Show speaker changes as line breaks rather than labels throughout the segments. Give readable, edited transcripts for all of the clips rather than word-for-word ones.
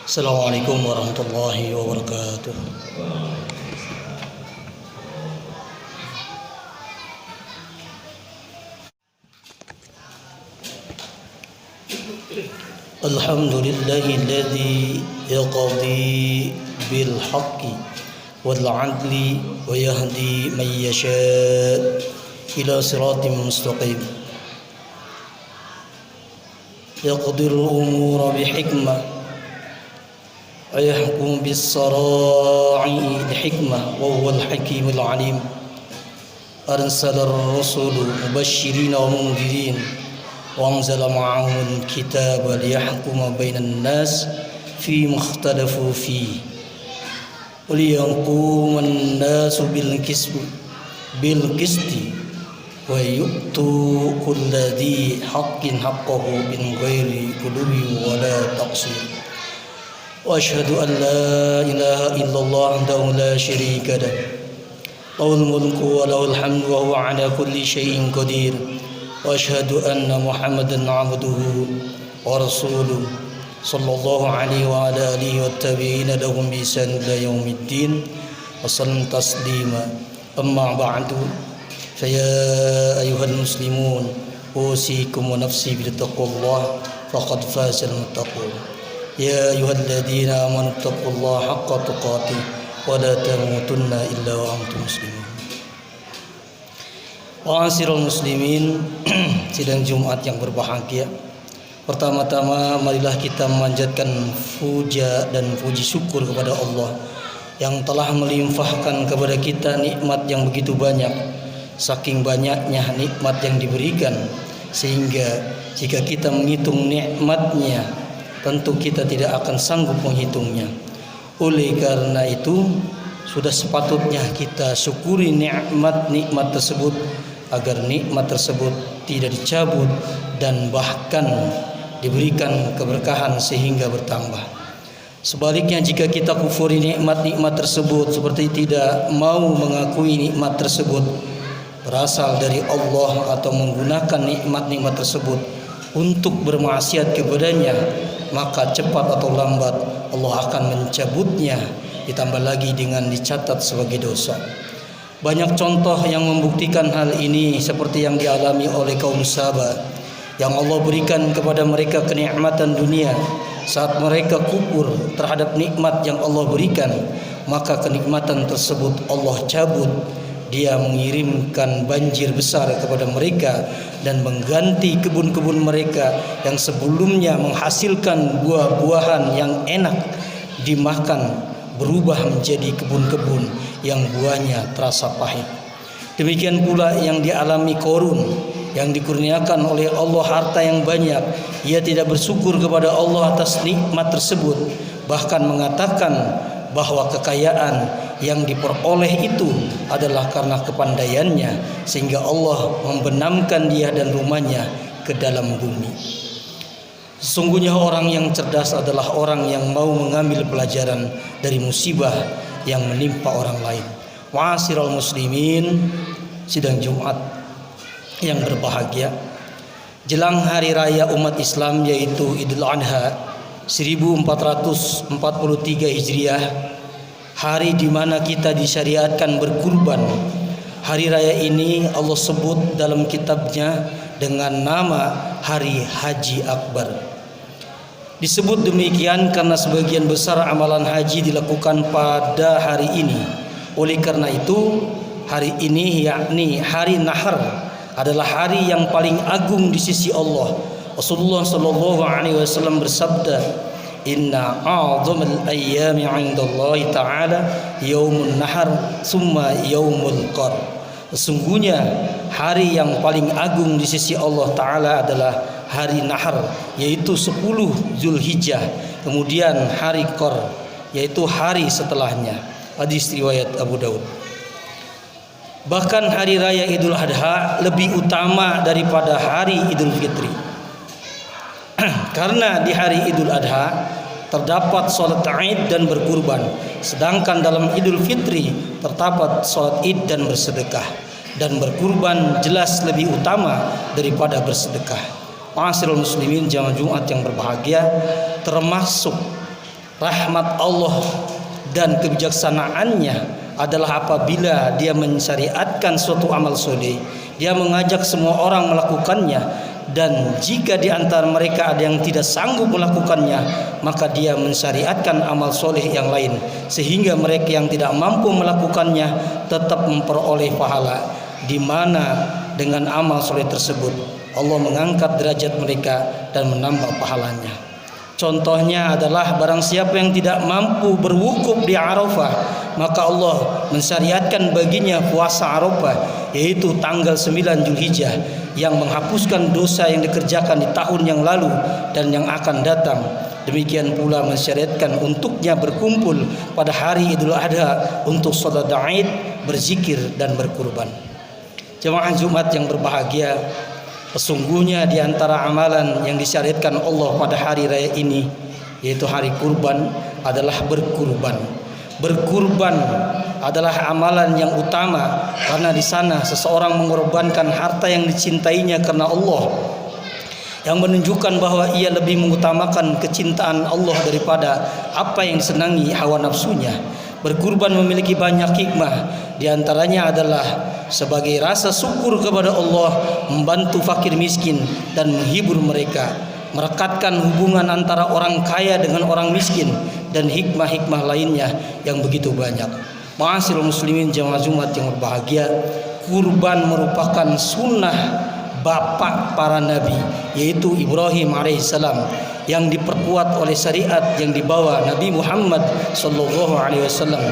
Assalamualaikum warahmatullahi wabarakatuh. Alhamdulillahilladzi yaqdi bil haqqi wal 'adli wa yahdi man yasha' ila siratin mustaqim. Yaqdirul umura bihikmah wa yahkum bis sara'i bihikmah wa huwal hakimul 'alim. Arsalar rasul mubasysyirin wa mundhirin وأنزل معهم الكتاب ليحكم بين الناس فيما اختلفوا فيه وليقوم الناس بالقسط ويؤتوا كل ذي حق حقه من غير غلو ولا تقصير وأشهد أن لا إله إلا الله وحده لا شريك له له الملك وله الحمد وهو على كل شيء قدير وأشهد أن محمدا عبده ورسوله صلى الله عليه وعلى آله والتابعين لهم بإحسان إلى يوم الدين وسلم تسليما. أما بعد فيا أيها المسلمون أوصيكم ونفسي بتقوى الله فقد فاز المتقون. يا أيها الذين آمنوا اتقوا الله حق تقاته ولا تموتن إلا وأنتم مسلمون. Wa'asirul muslimin, sidang Jumat yang berbahagia. Pertama-tama marilah kita memanjatkan puja dan puji syukur kepada Allah yang telah melimpahkan kepada kita nikmat yang begitu banyak. Saking banyaknya nikmat yang diberikan, sehingga jika kita menghitung nikmatnya, tentu kita tidak akan sanggup menghitungnya. Oleh karena itu, sudah sepatutnya kita syukuri nikmat-nikmat tersebut agar nikmat tersebut tidak dicabut dan bahkan diberikan keberkahan sehingga bertambah. Sebaliknya, jika kita kufuri nikmat-nikmat tersebut seperti tidak mau mengakui nikmat tersebut berasal dari Allah atau menggunakan nikmat-nikmat tersebut untuk bermaksiat kepadanya, maka cepat atau lambat Allah akan mencabutnya, ditambah lagi dengan dicatat sebagai dosa. Banyak contoh yang membuktikan hal ini seperti yang dialami oleh kaum sahabat yang Allah berikan kepada mereka kenikmatan dunia. Saat mereka kufur terhadap nikmat yang Allah berikan, maka kenikmatan tersebut Allah cabut. Dia mengirimkan banjir besar kepada mereka dan mengganti kebun-kebun mereka yang sebelumnya menghasilkan buah-buahan yang enak dimakan berubah menjadi kebun-kebun yang buahnya terasa pahit. Demikian pula yang dialami Qarun yang dikurniakan oleh Allah harta yang banyak. Ia tidak bersyukur kepada Allah atas nikmat tersebut, bahkan mengatakan bahwa kekayaan yang diperoleh itu adalah karena kepandaiannya, sehingga Allah membenamkan dia dan rumahnya ke dalam bumi. Sesungguhnya orang yang cerdas adalah orang yang mau mengambil pelajaran dari musibah yang menimpa orang lain. Wa'asirul muslimin, sidang Jumat yang berbahagia. Jelang hari raya umat Islam yaitu Idul Adha 1443 Hijriah, hari di mana kita disyariatkan berkurban. Hari raya ini Allah sebut dalam kitabnya dengan nama Hari Haji Akbar. Disebut demikian karena sebagian besar amalan haji dilakukan pada hari ini. Oleh karena itu, hari ini yakni hari Nahar adalah hari yang paling agung di sisi Allah. Rasulullah sallallahu alaihi wasallam bersabda, "Inna a'dhamal ayyami 'indallahi ta'ala yaumun nahar summa yaumul qar." Sesungguhnya hari yang paling agung di sisi Allah Ta'ala adalah hari Nahar, yaitu 10 Zulhijjah, kemudian hari Qar, yaitu hari setelahnya. Hadis riwayat Abu Daud. Bahkan hari raya Idul Adha lebih utama daripada hari Idul Fitri. Karena di hari Idul Adha terdapat sholat Id dan berkurban, sedangkan dalam Idul Fitri terdapat sholat Id dan bersedekah. Dan berkurban jelas lebih utama daripada bersedekah. Ma'asyiral muslimin jamaah Jumat yang berbahagia, termasuk rahmat Allah dan kebijaksanaannya adalah apabila dia mensyariatkan suatu amal soleh, dia mengajak semua orang melakukannya, dan jika di antara mereka ada yang tidak sanggup melakukannya, maka dia mensyariatkan amal soleh yang lain, sehingga mereka yang tidak mampu melakukannya tetap memperoleh pahala, di mana dengan amal soleh tersebut Allah mengangkat derajat mereka dan menambah pahalanya. Contohnya adalah barang siapa yang tidak mampu berwukuf di Arafah, maka Allah mensyariatkan baginya puasa Arafah, yaitu tanggal 9 Zulhijjah, yang menghapuskan dosa yang dikerjakan di tahun yang lalu dan yang akan datang. Demikian pula mensyariatkan untuknya berkumpul pada hari Idul Adha untuk salat Id, berzikir dan berkurban. Jemaah Jumat yang berbahagia, sesungguhnya di antara amalan yang disyariatkan Allah pada hari raya ini, yaitu hari kurban, adalah berkurban. Berkurban adalah amalan yang utama karena di sana seseorang mengorbankan harta yang dicintainya karena Allah, yang menunjukkan bahwa ia lebih mengutamakan kecintaan Allah daripada apa yang disenangi hawa nafsunya. Berkurban memiliki banyak hikmah, di antaranya adalah sebagai rasa syukur kepada Allah, membantu fakir miskin dan menghibur mereka, merekatkan hubungan antara orang kaya dengan orang miskin, dan hikmah-hikmah lainnya yang begitu banyak. Ma'asyiral muslimin jamaah Jumat yang berbahagia, kurban merupakan sunnah bapak para nabi, yaitu Ibrahim alaihissalam, yang diperkuat oleh syariat yang dibawa Nabi Muhammad sallallahu alaihi wasallam.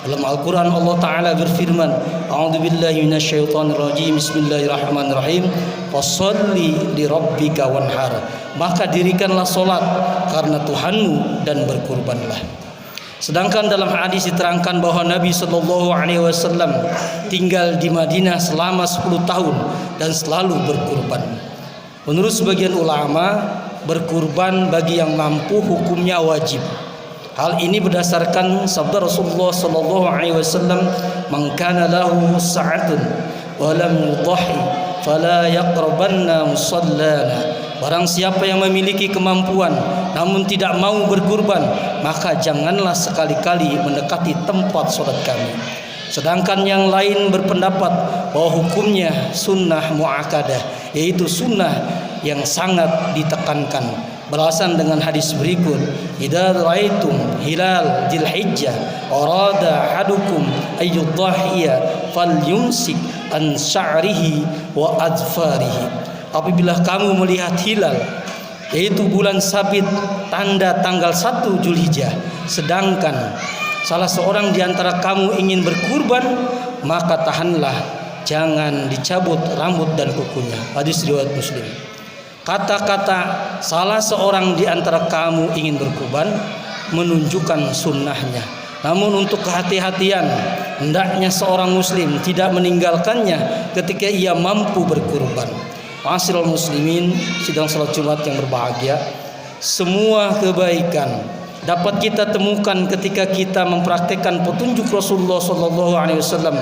Dalam Al-Quran Allah Ta'ala berfirman, A'udzubillahi minasyaitonirrajim, Bismillahirrahmanirrahim, Fasholli li rabbika wanhar, maka dirikanlah solat karena Tuhanmu dan berkurbanlah. Sedangkan dalam hadis diterangkan bahwa Nabi sallallahu alaihi wasallam tinggal di Madinah selama 10 tahun dan selalu berkurban. Menurut sebagian ulama, berkurban bagi yang mampu hukumnya wajib. Hal ini berdasarkan sabda Rasulullah sallallahu alaihi wasallam, "Man kana lahu sa'atun wa lam yudhi fala yaqrabanna musallana." Barang siapa yang memiliki kemampuan namun tidak mau berkurban, maka janganlah sekali-kali mendekati tempat salat kami. Sedangkan yang lain berpendapat bahwa hukumnya sunnah muakkadah, yaitu sunnah yang sangat ditekankan. Beralasan dengan hadis berikut, idza ra'aitum hilal dzulhijjah arada ahadukum ayyudhahiya falyumsik an sya'rihi wa adfarihi. Apabila kamu melihat hilal, yaitu bulan sabit tanda tanggal 1 Zulhijjah, sedangkan salah seorang di antara kamu ingin berkurban, maka tahanlah, jangan dicabut rambut dan kukunya. Hadis riwayat Muslim. Kata-kata salah seorang di antara kamu ingin berkurban menunjukkan sunnahnya. Namun untuk kehati-hatian, hendaknya seorang muslim tidak meninggalkannya ketika ia mampu berkurban. Ma'asyiral muslimin sidang salat Jumat yang berbahagia, semua kebaikan dapat kita temukan ketika kita mempraktikkan petunjuk Rasulullah SAW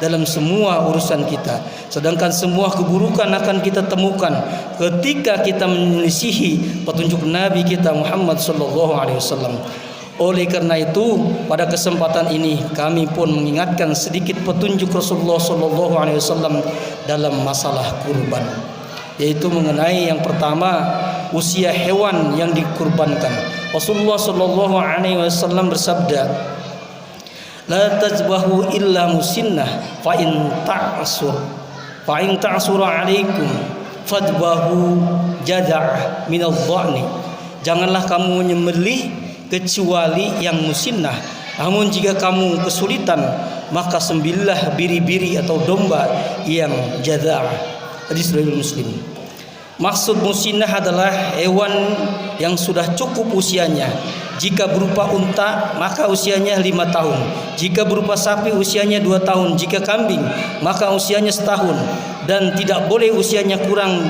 dalam semua urusan kita. Sedangkan semua keburukan akan kita temukan ketika kita menyelisihi petunjuk Nabi kita Muhammad SAW. Oleh karena itu, pada kesempatan ini kami pun mengingatkan sedikit petunjuk Rasulullah SAW dalam masalah kurban, yaitu mengenai yang pertama, usia hewan yang dikurbankan. Rasulullah sallallahu alaihi wasallam bersabda, la tazbahu illa musinnah fa in ta'sur alaikum fadbahu jada' min adh-dhani. Janganlah kamu menyembelih kecuali yang musinnah, namun jika kamu kesulitan maka sembelihlah biri-biri atau domba yang jada'. Hadis riwayat Muslim. Maksud musinnah adalah hewan yang sudah cukup usianya. Jika berupa unta maka usianya 5 tahun. Jika berupa sapi usianya 2 tahun. Jika kambing maka usianya setahun. Dan tidak boleh usianya kurang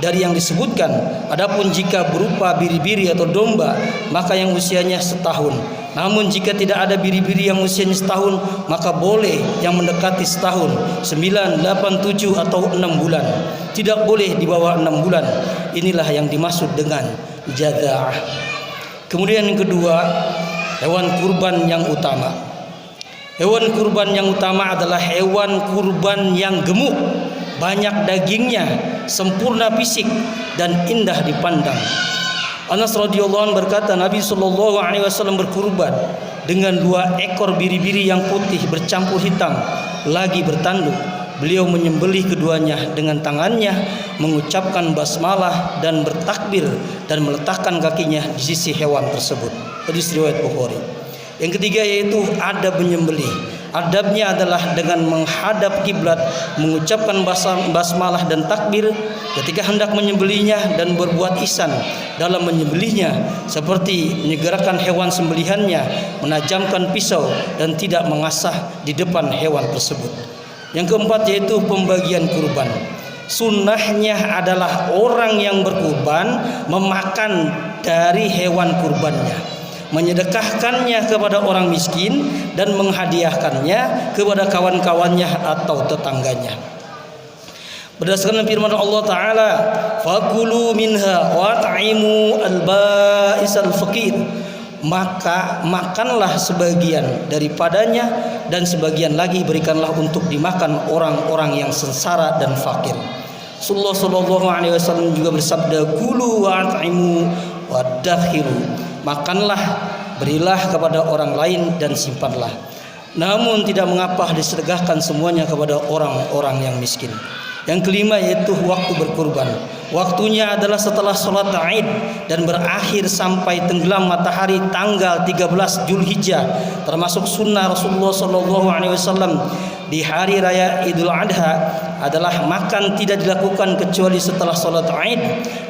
dari yang disebutkan. Adapun jika berupa biri-biri atau domba, maka yang usianya setahun. Namun jika tidak ada biri-biri yang usianya setahun, maka boleh yang mendekati setahun, 9, 8, 7 atau 6 bulan. Tidak boleh di bawah 6 bulan. Inilah yang dimaksud dengan jadza'ah. Kemudian yang kedua, hewan kurban yang utama. Hewan kurban yang utama adalah hewan kurban yang gemuk, banyak dagingnya, sempurna fisik dan indah dipandang. Anas radhiyallahu anhu berkata, Nabi sallallahu alaihi wasallam berkurban dengan 2 ekor biri-biri yang putih bercampur hitam lagi bertanduk. Beliau menyembelih keduanya dengan tangannya, mengucapkan basmalah dan bertakbir dan meletakkan kakinya di sisi hewan tersebut. Hadis riwayat Bukhari. Yang ketiga yaitu adab menyembelih. Adabnya adalah dengan menghadap kiblat, mengucapkan basmalah dan takbir ketika hendak menyembelihnya dan berbuat ihsan dalam menyembelihnya, seperti menyegerakan hewan sembelihannya, menajamkan pisau dan tidak mengasah di depan hewan tersebut. Yang keempat yaitu pembagian kurban. Sunnahnya adalah orang yang berkurban memakan dari hewan kurbannya, menyedekahkannya kepada orang miskin dan menghadiahkannya kepada kawan-kawannya atau tetangganya. Berdasarkan firman Allah Ta'ala, fakulu minha wa ta'imu al-ba'isal faqir, maka makanlah sebagian daripadanya dan sebagian lagi berikanlah untuk dimakan orang-orang yang sengsara dan fakir. Rasulullah sallallahu alaihi wasallam juga bersabda, kulu wa ta'imu wa dakhiru, makanlah, berilah kepada orang lain dan simpanlah. Namun tidak mengapa disedekahkan semuanya kepada orang-orang yang miskin. Yang kelima yaitu waktu berkurban. Waktunya adalah setelah sholat Id dan berakhir sampai tenggelam matahari tanggal 13 Zulhijjah. Termasuk sunnah Rasulullah SAW di hari raya Idul Adha adalah makan tidak dilakukan kecuali setelah sholat Id,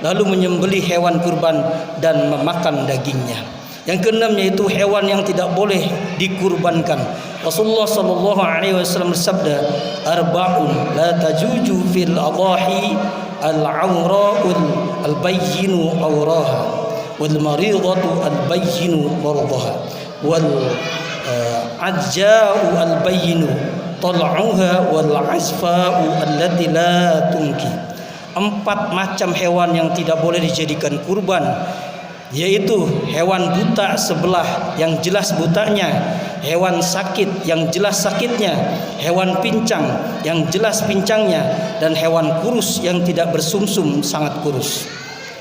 lalu menyembelih hewan kurban dan memakan dagingnya. Yang keenam yaitu hewan yang tidak boleh dikurbankan. Rasulullah sallallahu alaihi wasallam bersabda, arba'un la tajuju fil adahi al-awra'ul al-bayyinu awraha wal maridatu al-bayyinu maradaha wal ajja'u al-bayyinu tal'uha wal azfa'u allati la tunki. 4 macam hewan yang tidak boleh dijadikan kurban, yaitu hewan buta sebelah yang jelas butanya, hewan sakit yang jelas sakitnya, hewan pincang yang jelas pincangnya, dan hewan kurus yang tidak bersumsum sangat kurus.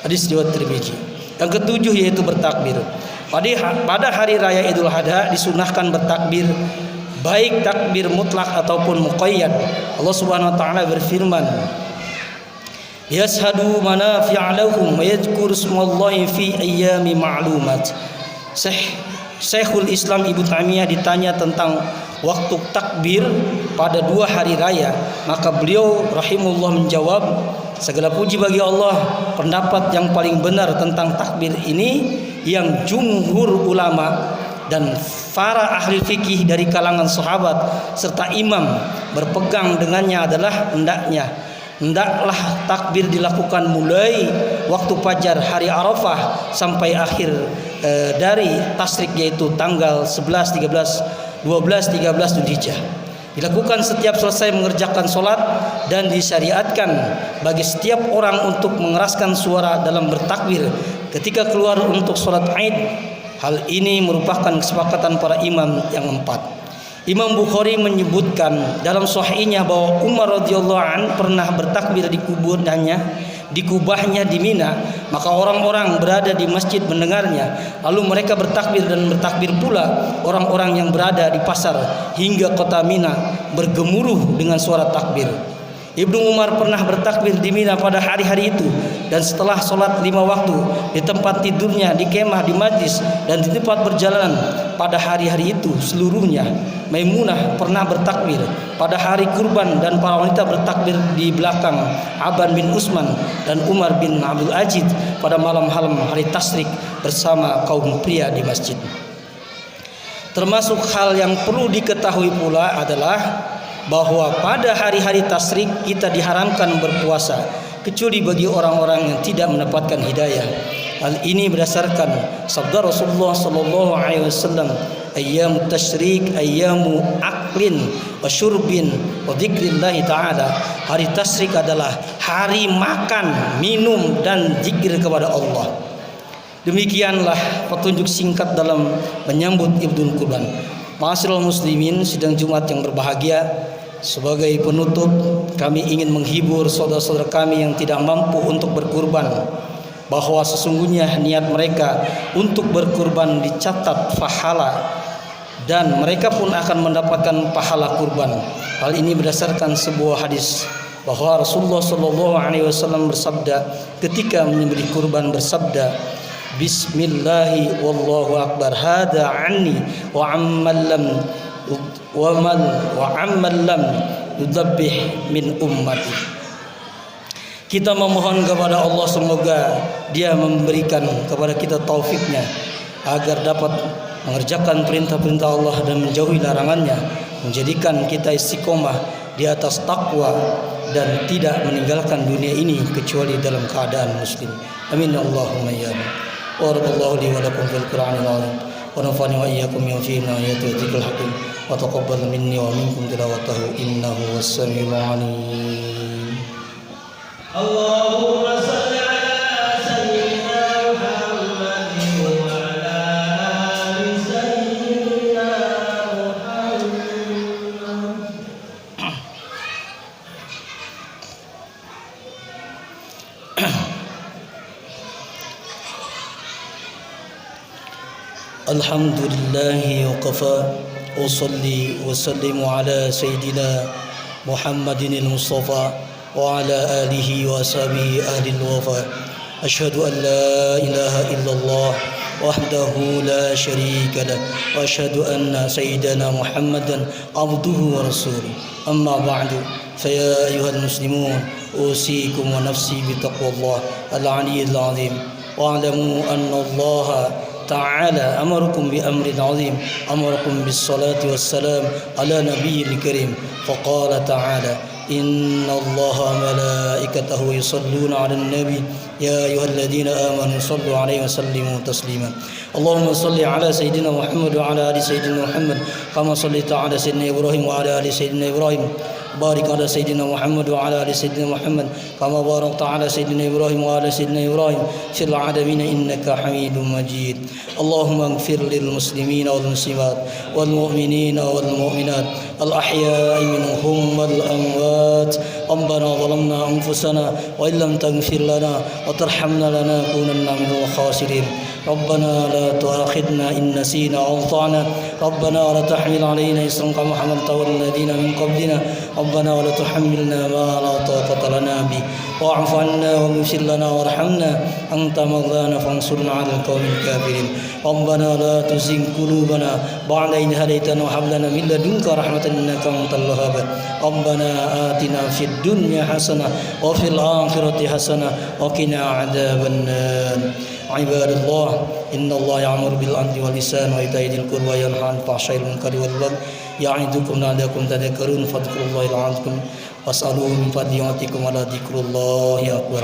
Hadis riwayat Tirmidzi. Yang ketujuh yaitu bertakbir. Pada hari raya Idul Adha disunahkan bertakbir, baik takbir mutlak ataupun muqayyad. Allah Subhanahu wa taala berfirman, yashhadu manafi'a lahum wa yadhkuru ismallahi fi ayyami ma'lumat. Syekhul Islam Ibnu Taimiyah ditanya tentang waktu takbir pada 2 hari raya, maka beliau rahimahullah menjawab, segala puji bagi Allah, pendapat yang paling benar tentang takbir ini yang jumhur ulama dan para ahli fikih dari kalangan sahabat serta imam berpegang dengannya adalah hendaklah takbir dilakukan mulai waktu fajar hari Arafah sampai akhir dari tasrik, yaitu tanggal 11, 13, 12, 13 Dzulhijjah. Dilakukan setiap selesai mengerjakan sholat dan disyariatkan bagi setiap orang untuk mengeraskan suara dalam bertakbir ketika keluar untuk sholat Id. Hal ini merupakan kesepakatan para imam yang 4. Imam Bukhari menyebutkan dalam sahihnya bahwa Umar radhiyallahu an pernah bertakbir di kubahnya di Mina, maka orang-orang berada di masjid mendengarnya, lalu mereka bertakbir dan bertakbir pula orang-orang yang berada di pasar hingga kota Mina bergemuruh dengan suara takbir. Ibnu Umar pernah bertakbir di Mina pada hari-hari itu, dan setelah sholat 5 waktu di tempat tidurnya, di kemah, di majlis, dan di tempat berjalan pada hari-hari itu seluruhnya. Maimunah pernah bertakbir pada hari kurban, dan para wanita bertakbir di belakang Aban bin Utsman dan Umar bin Abdul Aziz pada malam-malam hari tasrik bersama kaum pria di masjid. Termasuk hal yang perlu diketahui pula adalah bahwa pada hari-hari tasrik kita diharamkan berpuasa, kecuali bagi orang-orang yang tidak mendapatkan hidayah. Hal ini berdasarkan sabda Rasulullah sallallahu alaihi wasallam, ayyamut tasyrik ayyamu aklin wa syurbin wa dzikrillah taala. Hari tasyrik adalah hari makan, minum dan zikir kepada Allah. Demikianlah petunjuk singkat dalam menyambut Idul Kurban. Ma'asyiral muslimin, sidang Jumat yang berbahagia, sebagai penutup kami ingin menghibur saudara-saudara kami yang tidak mampu untuk berkurban, bahwa sesungguhnya niat mereka untuk berkurban dicatat pahala dan mereka pun akan mendapatkan pahala kurban. Hal ini berdasarkan sebuah hadis bahwa Rasulullah sallallahu alaihi wasallam bersabda ketika menyembelih kurban, bersabda, Bismillahi wallahu akbar, hada anni wa amman lam yudabbih min ummati. Kita memohon kepada Allah semoga Dia memberikan kepada kita taufiknya agar dapat mengerjakan perintah-perintah Allah dan menjauhi larangannya, menjadikan kita istiqomah di atas takwa dan tidak meninggalkan dunia ini kecuali dalam keadaan muslim. Amin Allahumma ya rabb. Barakallahu li wa lakum fil Qur'anil azim wa nafa'ani wa iyyakum bima fihi min ayati wa dzikril hakim wa taqabbal minni wa minkum tilawatahu innahu was-sami'ul 'alim. Allahumma shalli ala sayyidina Muhammadin wa ala ali sayyidina Muhammad. Alhamdulillahi wa qafa, usalli wa sallimu ala sayyidina Muhammadin al-Mustafa wa ala alihi wa ashabihi ahli al-wafa. Asyhadu an la ilaha illallah wahdahu la syarika lah wa asyhadu anna sayyidana Muhammadan abduhu wa rasuluh. Amma ba'du, fa ya ayyuhal muslimun, usikum wa nafsi bi taqwallah al-'aliyyil 'azim. Wa'lamu anna Allah تعالى أمركم بأمر عظيم، أمركم بالصلاة والسلام على نبي الكريم، فقال تعالى إن الله وملائكته يصلون على النبي يا أيها الذين آمنوا صلوا عليه وسلموا تسليما. اللهم صل على سيدنا محمد وعلى آل سيدنا محمد كما صليت على سيدنا إبراهيم وعلى آل سيدنا إبراهيم. بارك على سيدنا محمد وعلى آل سيدنا محمد كما باركت على سيدنا إبراهيم وعلى سيدنا إبراهيم في العالمين إنك حميد مجيد. اللهم اغفر للمسلمين والمسلمات والمؤمنين والمؤمنات الأحياء منهم والأموات. ربنا ظلمنا أنفسنا وإن لم تغفر لنا وترحمنا لنكونن من الخاسرين. ربنا لا تؤاخذنا إن نسينا أو أخطأنا. ربنا ولا تحمل علينا إصرا كما حملته على الذين من قبلنا. ربنا ولا تحملنا ما لا طاقة لنا به واعف عنا واغفر لنا وارحمنا أنت مولانا فانصرنا على القوم الكافرين. ربنا لا تزغ قلوبنا بعد إذ هديتنا وهب لنا من لدنك رحمة إنك أنت الوهاب. ربنا آتنا في الدنيا حسنة وفي الآخرة حسنة وقنا عذاب النار. عباد الله إن الله يأمر بالعدل والإحسان وإيتاء ذي القربى وينهى عن الفحشاء والمنكر والبغي يعظكم لعلكم تذكرون فاذكروا الله يعظكم واسألوه من فضله يعطيكم ولذكر الله أكبر.